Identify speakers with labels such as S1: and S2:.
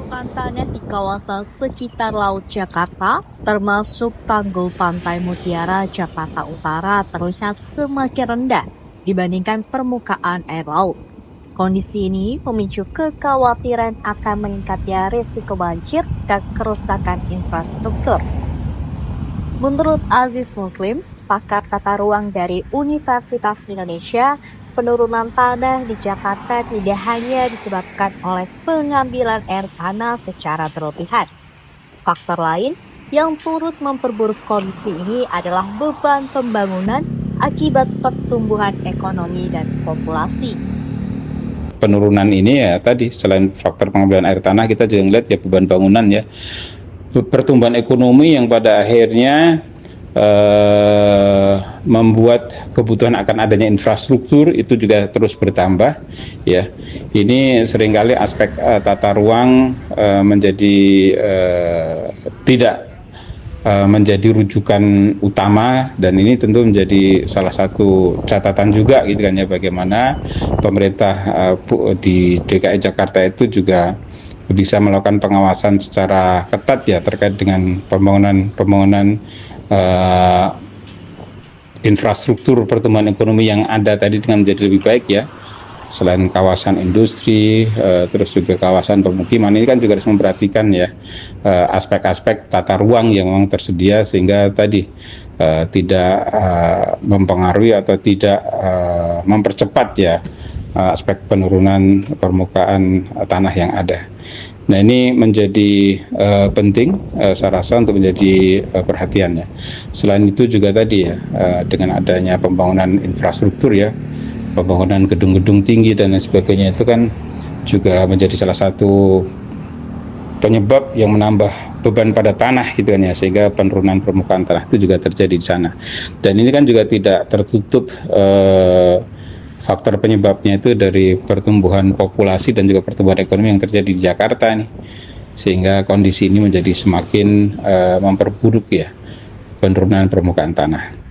S1: Permukaan tanah di kawasan sekitar Laut Jakarta, termasuk Tanggul Pantai Mutiara, Jakarta Utara, terlihat semakin rendah dibandingkan permukaan air laut. Kondisi ini memicu kekhawatiran akan meningkatnya risiko banjir dan kerusakan infrastruktur. Menurut Aziz Muslim, pakar tata ruang dari Universitas Indonesia, penurunan tanah di Jakarta tidak hanya disebabkan oleh pengambilan air tanah secara berlebihan. Faktor lain yang turut memperburuk kondisi ini adalah beban pembangunan akibat pertumbuhan ekonomi dan populasi.
S2: Penurunan ini ya tadi, selain faktor pengambilan air tanah, kita juga melihat ya beban bangunan ya. Pertumbuhan ekonomi yang pada akhirnya membuat kebutuhan akan adanya infrastruktur itu juga terus bertambah ya. Ini seringkali aspek tata ruang menjadi tidak menjadi rujukan utama, dan ini tentu menjadi salah satu catatan juga gitu kan ya, bagaimana pemerintah di DKI Jakarta itu juga bisa melakukan pengawasan secara ketat ya terkait dengan pembangunan infrastruktur pertumbuhan ekonomi yang ada tadi dengan menjadi lebih baik ya. Selain kawasan industri, terus juga kawasan pemukiman, ini kan juga harus memperhatikan ya aspek-aspek tata ruang yang memang tersedia, sehingga tadi tidak mempengaruhi atau tidak mempercepat ya aspek penurunan permukaan tanah yang ada. Nah, ini menjadi penting saya rasa untuk menjadi perhatian ya. Selain itu juga tadi ya dengan adanya pembangunan infrastruktur ya, pembangunan gedung-gedung tinggi dan lain sebagainya, itu kan juga menjadi salah satu penyebab yang menambah beban pada tanah gitu kan ya, sehingga penurunan permukaan tanah itu juga terjadi di sana. Dan ini kan juga tidak tertutup faktor penyebabnya itu dari pertumbuhan populasi dan juga pertumbuhan ekonomi yang terjadi di Jakarta nih, sehingga kondisi ini menjadi semakin memperburuk ya penurunan permukaan tanah.